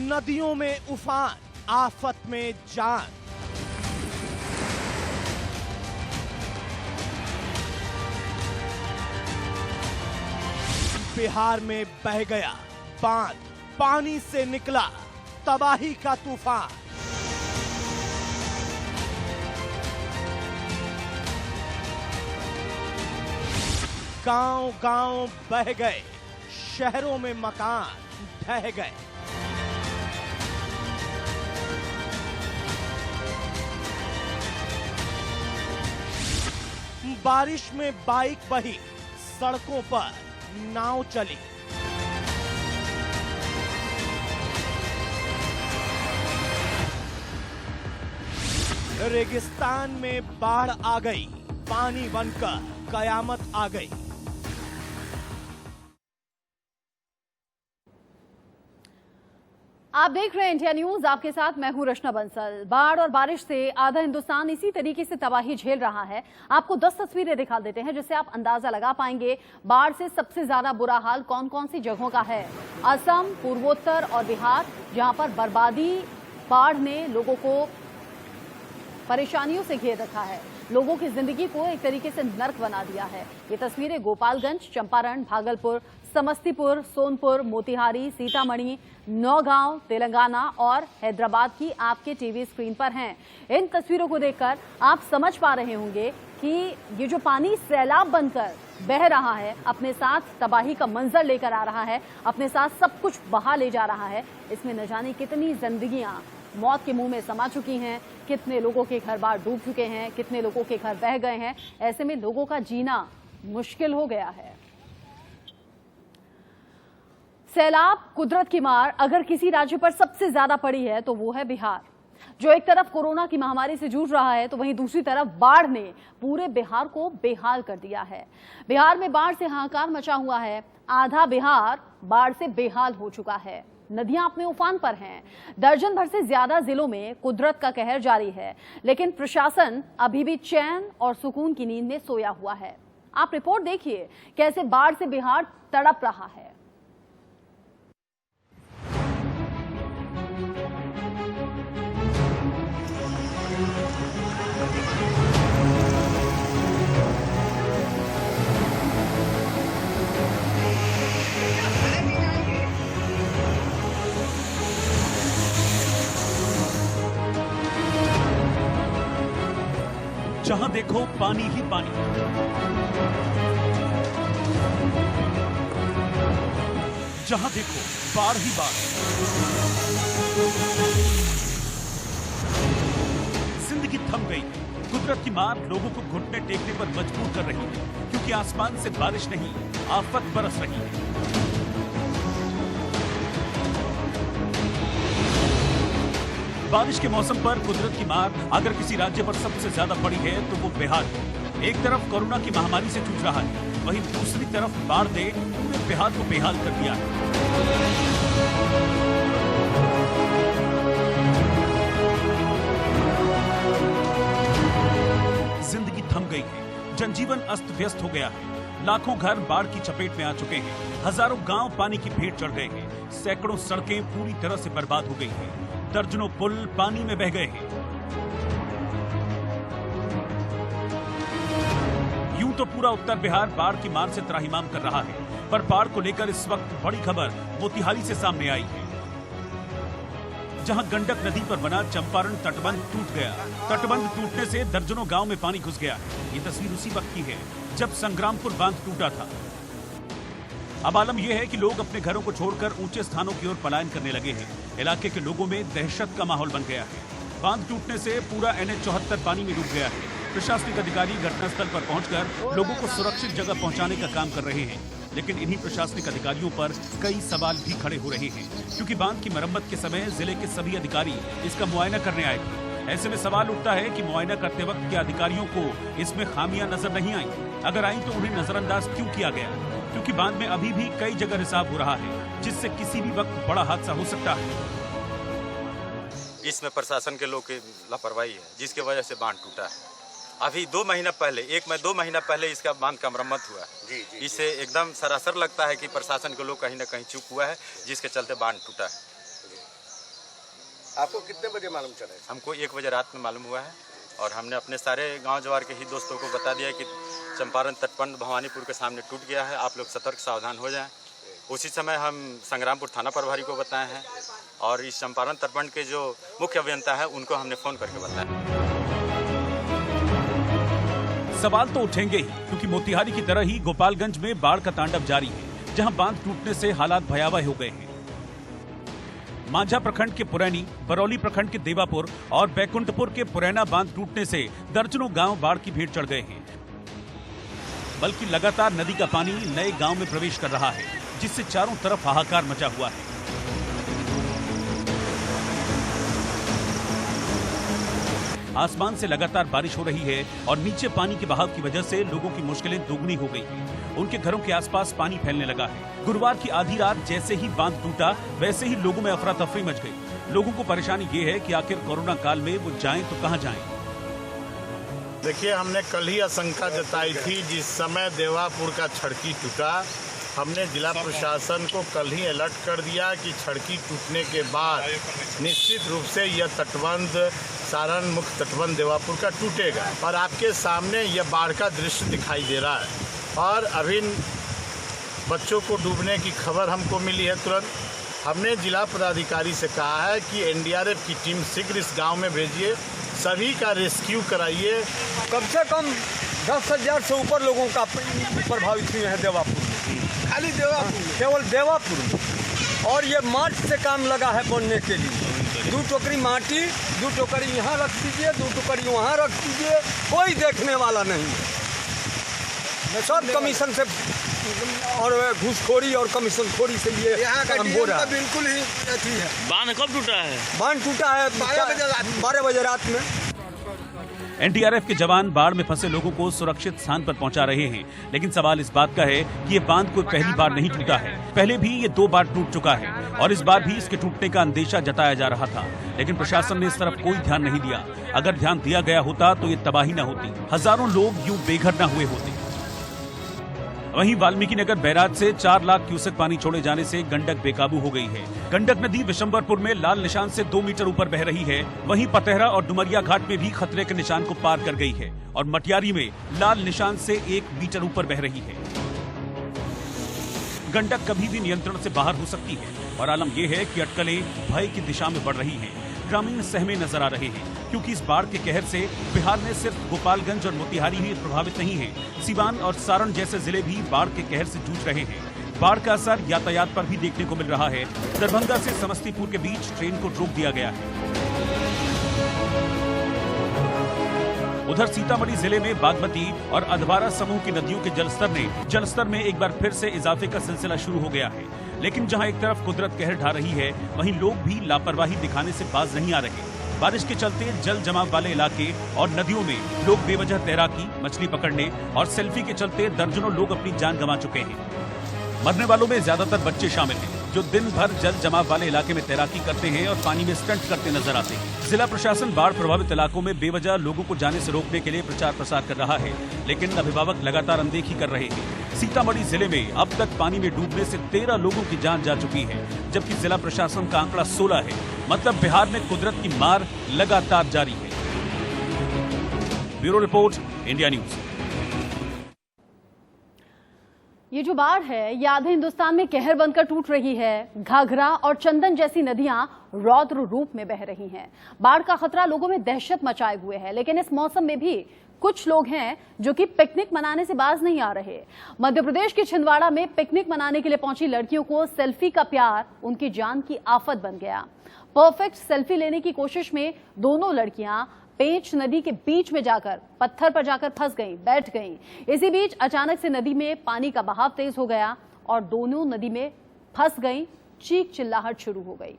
नदियों में उफान, आफत में जान। बिहार में बह गया बांध, पानी से निकला तबाही का तूफान। गांव-गांव बह गए, शहरों में मकान ढह गए। बारिश में बाइक बही, सड़कों पर नाव चली। रेगिस्तान में बाढ़ आ गई, पानी बनकर कयामत आ गई। आप देख रहे हैं इंडिया न्यूज, आपके साथ मैं हूं रचना बंसल। बाढ़ और बारिश से आधा हिंदुस्तान इसी तरीके से तबाही झेल रहा है। आपको 10 तस्वीरें दिखा देते हैं जिससे आप अंदाजा लगा पाएंगे बाढ़ से सबसे ज्यादा बुरा हाल कौन कौन सी जगहों का है। असम, पूर्वोत्तर और बिहार, जहां पर बर्बादी, बाढ़ ने लोगों को परेशानियों से घेर रखा है, लोगों की जिंदगी को एक तरीके से नर्क बना दिया है। ये तस्वीरें गोपालगंज, चंपारण, भागलपुर, समस्तीपुर, सोनपुर, मोतिहारी, सीतामढ़ी, नौगांव, तेलंगाना और हैदराबाद की आपके टीवी स्क्रीन पर हैं। इन तस्वीरों को देखकर आप समझ पा रहे होंगे कि ये जो पानी सैलाब बनकर बह रहा है, अपने साथ तबाही का मंजर लेकर आ रहा है, अपने साथ सब कुछ बहा ले जा रहा है। इसमें न जाने कितनी जिंदगियां मौत के मुंह में समा चुकी हैं, कितने लोगों के घर बार डूब चुके हैं, कितने लोगों के घर बह गए हैं। ऐसे में लोगों का जीना मुश्किल हो गया है। सैलाब, कुदरत की मार अगर किसी राज्य पर सबसे ज्यादा पड़ी है तो वो है बिहार, जो एक तरफ कोरोना की महामारी से जूझ रहा है तो वहीं दूसरी तरफ बाढ़ ने पूरे बिहार को बेहाल कर दिया है। बिहार में बाढ़ से हाहाकार मचा हुआ है। आधा बिहार बाढ़ से बेहाल हो चुका है। नदियां अपने उफान पर हैं। दर्जन भर से ज्यादा जिलों में कुदरत का कहर जारी है, लेकिन प्रशासन अभी भी चैन और सुकून की नींद में सोया हुआ है। आप रिपोर्ट देखिए कैसे बाढ़ से बिहार तड़प रहा है। जहां देखो पानी ही पानी, जहां देखो बाढ़ ही बाढ़। जिंदगी थम गई। कुदरत की मार लोगों को घुटने टेकने पर मजबूर कर रही है, क्योंकि आसमान से बारिश नहीं, आफत बरस रही है। बारिश के मौसम पर कुदरत की मार अगर किसी राज्य पर सबसे ज्यादा पड़ी है तो वो बिहार है। एक तरफ कोरोना की महामारी से जूझ रहा है, वहीं दूसरी तरफ बाढ़ ने पूरे बिहार को बेहाल कर दिया है। जिंदगी थम गई है, जनजीवन अस्त व्यस्त हो गया है। लाखों घर बाढ़ की चपेट में आ चुके हैं। हजारों गांव पानी की भेंट चढ़ गए हैं। सैकड़ों सड़कें पूरी तरह से बर्बाद हो गई हैं। दर्जनों पुल पानी में बह गए हैं। यूं तो पूरा उत्तर बिहार बाढ़ की मार से त्राहिमाम कर रहा है, पर बाढ़ को लेकर इस वक्त बड़ी खबर मोतिहारी से सामने आई है, जहां गंडक नदी पर बना चंपारण तटबंध टूट गया। तटबंध टूटने से दर्जनों गांव में पानी घुस गया। ये तस्वीर उसी वक्त की है जब संग्रामपुर बांध टूटा था। अब आलम यह है कि लोग अपने घरों को छोड़कर ऊंचे स्थानों की ओर पलायन करने लगे हैं। इलाके के लोगों में दहशत का माहौल बन गया है। बांध टूटने से पूरा NH 74 पानी में डूब गया है। प्रशासनिक अधिकारी घटनास्थल पर पहुंचकर लोगों को सुरक्षित जगह पहुंचाने का काम कर रहे हैं, लेकिन इन्हीं प्रशासनिक अधिकारियों पर कई सवाल भी खड़े हो रहे हैं, क्योंकि बांध की मरम्मत के समय जिले के सभी अधिकारी इसका मुआयना करने आए थे। ऐसे में सवाल उठता है कि मुआयना करते वक्त के अधिकारियों को इसमें खामियां नजर नहीं आई? अगर आई तो उन्हें नजरअंदाज क्यों किया गया? क्योंकि बांध में अभी भी कई जगह रिसाव हो रहा है, जिससे किसी भी वक्त बड़ा हादसा हो सकता है। इसमें प्रशासन के लोग की लापरवाही है, जिसकी वजह से बांध टूटा है। अभी 2 महीना पहले 2 महीना पहले इसका बांध का मरम्मत हुआ है। इससे एकदम सरासर लगता है कि प्रशासन के लोग कहीं ना कहीं चूक हुआ है, जिसके चलते बांध टूटा है। आपको कितने बजे मालूम चला? हमको 1 बजे रात में मालूम हुआ है और हमने अपने सारे गांव जवार के ही दोस्तों को बता दिया कि चंपारण तटबंध भवानीपुर के सामने टूट गया है, आप लोग सतर्क सावधान हो जाएं। उसी समय हम संग्रामपुर थाना प्रभारी को बताए हैं और इस चंपारण तटबंध के जो मुख्य अभियंता है उनको हमने फोन करके बताया। सवाल तो उठेंगे ही, क्योंकि मोतिहारी की तरह ही गोपालगंज में बाढ़ का तांडव जारी है, जहां बांध टूटने से हालात भयावह हो गए हैं। मांझा प्रखंड के पुरैनी, बरौली प्रखंड के देवापुर और बैकुंठपुर के पुरैना बांध टूटने से दर्जनों गांव बाढ़ की भेंट चढ़ गए हैं। बल्कि लगातार नदी का पानी नए गांव में प्रवेश कर रहा है, जिससे चारों तरफ हाहाकार मचा हुआ है। आसमान से लगातार बारिश हो रही है और नीचे पानी के बहाव की वजह से लोगों की मुश्किलें दोगुनी हो गई हैं। उनके घरों के आसपास पानी फैलने लगा है। गुरुवार की आधी रात जैसे ही बांध टूटा, वैसे ही लोगों में अफरा तफरी मच गई। लोगों को परेशानी ये है कि आखिर कोरोना काल में वो जाएं तो कहां जाएं। देखिए, हमने कल ही आशंका जताई थी, जिस समय देवापुर का छड़की टूटा, हमने जिला प्रशासन को कल ही अलर्ट कर दिया कि छड़की टूटने के बाद निश्चित रूप से यह तटबंध सारण मुख्य तटबंध देवापुर का टूटेगा। और आपके सामने यह बाढ़ का दृश्य दिखाई दे रहा है और अभी बच्चों को डूबने की खबर हमको मिली है। तुरंत हमने जिला पदाधिकारी से कहा है कि एनडीआरएफ की टीम शीघ्र इस गांव में भेजिए, सभी का रेस्क्यू कराइए। कम से कम 10,000 से ऊपर लोगों का प्रभावित हुए हैं देवापुर में, खाली देवापुर, केवल देवापुर में। और ये मार्च से काम लगा है बनने के लिए। 2 टोकरी माटी, 2 टोकरी यहाँ रख दीजिए, 2 टोकरी वहाँ रख दीजिए, कोई देखने वाला नहीं है। सब कमीशन से और घूसखोरी और कमीशन खोरी से ये काम हो रहा है। बिल्कुल ही अथी है। बांध कब टूटा है? बांध टूटा है 12 बजे रात में। एनडीआरएफ के जवान बाढ़ में फंसे लोगों को सुरक्षित स्थान पर पहुंचा रहे हैं, लेकिन सवाल इस बात का है कि ये बांध कोई पहली बार नहीं टूटा है। पहले भी ये 2 बार टूट चुका है और इस बार भी इसके टूटने का अंदेशा जताया जा रहा था, लेकिन प्रशासन ने इस तरफ कोई ध्यान नहीं दिया। अगर ध्यान दिया गया होता तो ये तबाही न होती, हजारों लोग यूं बेघर न हुए होते। वहीं वाल्मीकि नगर बैराज से 4 लाख क्यूसेक पानी छोड़े जाने से गंडक बेकाबू हो गई है। गंडक नदी विशंबरपुर में लाल निशान से 2 मीटर ऊपर बह रही है। वहीं पतेहरा और डुमरिया घाट में भी खतरे के निशान को पार कर गई है और मटियारी में लाल निशान से 1 मीटर ऊपर बह रही है। गंडक कभी भी नियंत्रण से बाहर हो सकती है और आलम यह है कि अटकलें भय की दिशा में बढ़ रही हैं। ग्रामीण सहमे नजर आ रहे हैं, क्योंकि इस बाढ़ के कहर से बिहार में सिर्फ गोपालगंज और मोतिहारी ही प्रभावित नहीं है, सिवान और सारण जैसे जिले भी बाढ़ के कहर से जूझ रहे हैं। बाढ़ का असर यातायात पर भी देखने को मिल रहा है। दरभंगा से समस्तीपुर के बीच ट्रेन को रोक दिया गया है। उधर सीतामढ़ी जिले में बागमती और अधवारा समूह की नदियों के जलस्तर में एक बार फिर से इजाफे का सिलसिला शुरू हो गया है। लेकिन जहां एक तरफ कुदरत कहर ढा रही है, वहीं लोग भी लापरवाही दिखाने से बाज नहीं आ रहे। बारिश के चलते जल जमाव वाले इलाके और नदियों में लोग बेवजह तैराकी, मछली पकड़ने और सेल्फी के चलते दर्जनों लोग अपनी जान गंवा चुके हैं। मरने वालों में ज्यादातर बच्चे शामिल हैं, जो दिन भर जल जमाव वाले इलाके में तैराकी करते हैं और पानी में स्टंट करते नजर आते हैं। जिला प्रशासन बाढ़ प्रभावित इलाकों में बेवजह लोगों को जाने से रोकने के लिए प्रचार प्रसार कर रहा है, लेकिन अभिभावक लगातार अनदेखी कर रहे हैं। सीतामढ़ी जिले में अब तक पानी में डूबने से 13 लोगों की जान जा चुकी है, जबकि जिला प्रशासन का आंकड़ा 16 है। मतलब बिहार में कुदरत की मार लगातार जारी है। Bureau report, India news. ये जो बाढ़ है ये आधे हिंदुस्तान में कहर बनकर टूट रही है। घाघरा और चंदन जैसी नदियां रौद्र रूप में बह रही हैं। बाढ़ का खतरा लोगों में दहशत मचाए हुए है, लेकिन इस मौसम में भी कुछ लोग हैं जो कि पिकनिक मनाने से बाज नहीं आ रहे। मध्य प्रदेश के छिंदवाड़ा में पिकनिक मनाने के लिए पहुंची लड़कियों को सेल्फी का प्यार उनकी जान की आफत बन गया। परफेक्ट सेल्फी लेने की कोशिश में दोनों लड़कियां पेंच नदी के बीच में जाकर पत्थर पर जाकर फंस गईं, बैठ गईं। इसी बीच अचानक से नदी में पानी का बहाव तेज हो गया और दोनों नदी में फंस गईं। चीख चिल्लाहट शुरू हो गई।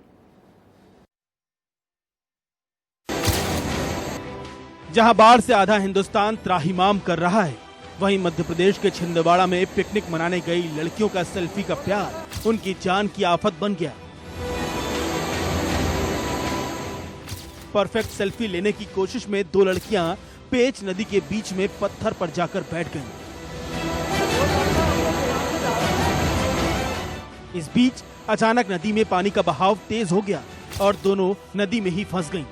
जहां बाढ़ से आधा हिंदुस्तान त्राहिमाम कर रहा है, वहीं मध्य प्रदेश के छिंदवाड़ा में पिकनिक मनाने गई लड़कियों का सेल्फी का प्यार उनकी जान की आफत बन गया। परफेक्ट सेल्फी लेने की कोशिश में 2 लड़कियां पेंच नदी के बीच में पत्थर पर जाकर बैठ गईं। इस बीच अचानक नदी में पानी का बहाव तेज हो गया और दोनों नदी में ही फंस गईं।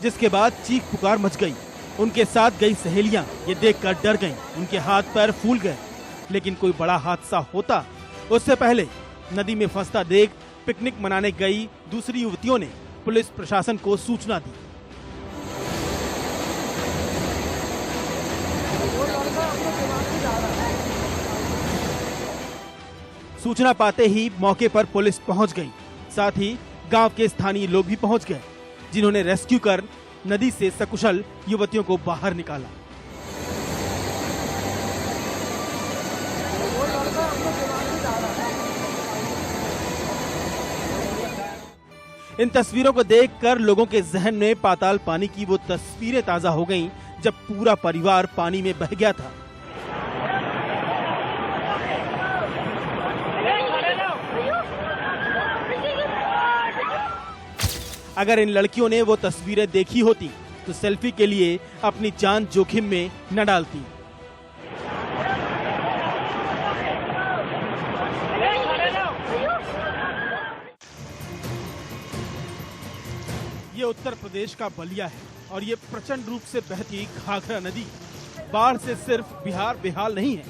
जिसके बाद चीख पुकार मच गई। उनके साथ गई सहेलियां ये देखकर डर गईं। उनके हाथ पैर फूल गए। लेकिन कोई बड़ा हादसा होता उससे पहले नदी में फंसता देख पिकनिक मनाने गई दूसरी युवतियों ने पुलिस प्रशासन को सूचना दी। सूचना पाते ही मौके पर पुलिस पहुंच गई। साथ ही गांव के स्थानीय लोग भी पहुंच गए, जिन्होंने रेस्क्यू कर नदी से सकुशल युवतियों को बाहर निकाला। इन तस्वीरों को देखकर लोगों के जहन में पाताल पानी की वो तस्वीरें ताजा हो गईं, जब पूरा परिवार पानी में बह गया था। अगर इन लड़कियों ने वो तस्वीरें देखी होती तो सेल्फी के लिए अपनी जान जोखिम में न डालती। ये उत्तर प्रदेश का बलिया है और ये प्रचंड रूप से बहती घाघरा नदी बाढ़ से सिर्फ बिहार बेहाल नहीं है।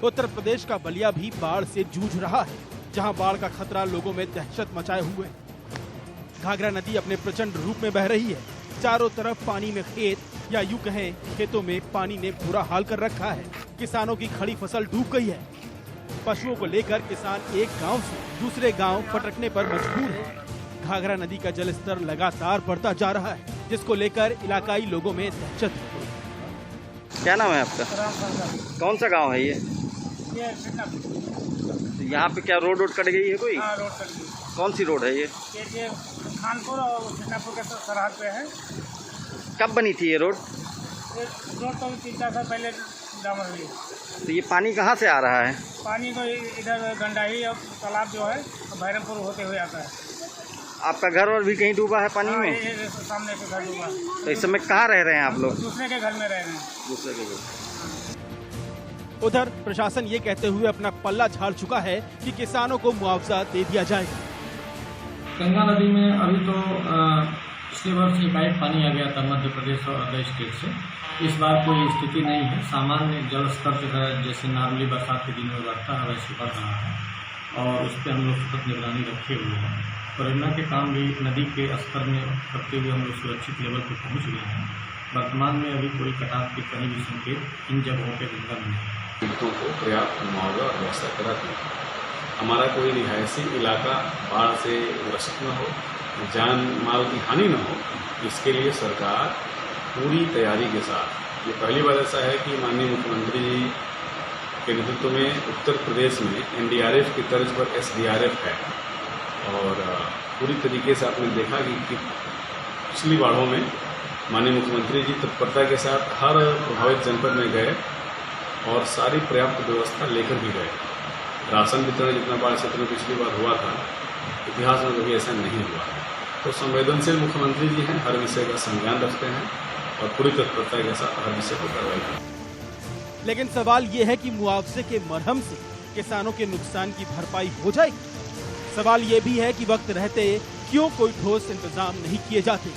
उत्तर प्रदेश का बलिया भी बाढ़ से जूझ रहा है, जहां बाढ़ का खतरा लोगों में दहशत मचाए हुए है। घाघरा नदी अपने प्रचंड रूप में बह रही है। चारों तरफ पानी में खेत, या यूं कहें खेतों में पानी ने बुरा हाल कर रखा है। किसानों की खड़ी फसल डूब गई है। पशुओं को लेकर किसान एक गांव से दूसरे गांव भटकने पर मजबूर है। घाघरा नदी का जलस्तर लगातार बढ़ता जा रहा है, जिसको लेकर इलाकाई लोगों में दहशत है। क्या नाम है आपका? कौन सा गांव है ये? यहाँ पे क्या रोड कट गई है कोई? हाँ, रोड कट गई। कौन सी रोड है ये? खानपुर और छिन्नापुर के सरहद पे है। कब बनी थी ये रोड? रोड तो 3-4 साल पहले डामर हुई। तो ये पानी कहाँ से आ रहा है? पानी तो इधर गंडाही और तालाब जो है भैरमपुर होते हुए आता है। आपका घर और भी कहीं डूबा है पानी में? ये सामने के घर डूबा। तो इस समय कहाँ रह रहे हैं आप लोग? दूसरे के घर में रह रहे हैं। दूसरे के घर। उधर प्रशासन ये कहते हुए अपना पल्ला झाड़ चुका है कि किसानों को मुआवजा दे दिया जाएगा। गंगा नदी में अभी तो पिछले वर्ष एकाएक पानी आ गया था मध्य प्रदेश और अदर स्टेट से। इस बार कोई स्थिति नहीं है। सामान्य जल स्तर जो है जैसे नॉर्मली बरसात के दिन में बढ़ता है वैसे बढ़ रहा है और उस पर हम लोग सतत निगरानी रखे हुए हैं। परियोजना के काम भी नदी के स्तर में करते हुए हम लोग सुरक्षित लेवल पर पहुँच गए हैं। वर्तमान में अभी कोई कटाव के कहीं भी संकेत इन जगहों पर गंगा में नहीं है। पीड़ितों को पर्याप्त मुआवजा और व्यवस्था कराती है। हमारा कोई रिहायशी इलाका बाढ़ से ग्रस्त न हो, जान माल की हानि न हो, इसके लिए सरकार पूरी तैयारी के साथ, ये पहली बार ऐसा है कि माननीय मुख्यमंत्री जी के नेतृत्व में उत्तर प्रदेश में एनडीआरएफ की तर्ज पर एसडीआरएफ है और पूरी तरीके से आपने देखा कि पिछली बाढ़ों में माननीय मुख्यमंत्री जी तत्परता के साथ हर प्रभावित जनपद में गए और सारी पर्याप्त व्यवस्था लेकर भी गए। राशन वितरण जितना बाढ़ क्षेत्र में पिछली बार हुआ था, इतिहास में कभी ऐसा नहीं हुआ। तो संवेदनशील मुख्यमंत्री जी हैं, हर विषय का संज्ञान रखते हैं और पूरी तत्परता के साथ हर विषय पर कार्रवाई करते हैं। लेकिन सवाल ये है कि मुआवजे के मरहम से किसानों के नुकसान की भरपाई हो जाएगी। सवाल ये भी है कि वक्त रहते क्यों कोई ठोस इंतजाम नहीं किए जाते,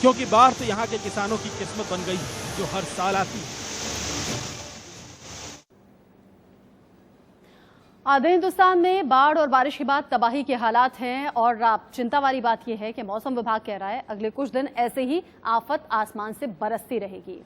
क्योंकि बाढ़ तो यहाँ के किसानों की किस्मत बन गई जो हर साल आती है। आधे हिंदुस्तान में बाढ़ और बारिश के बाद तबाही के हालात हैं और चिंता वाली बात यह है कि मौसम विभाग कह रहा है अगले कुछ दिन ऐसे ही आफत आसमान से बरसती रहेगी।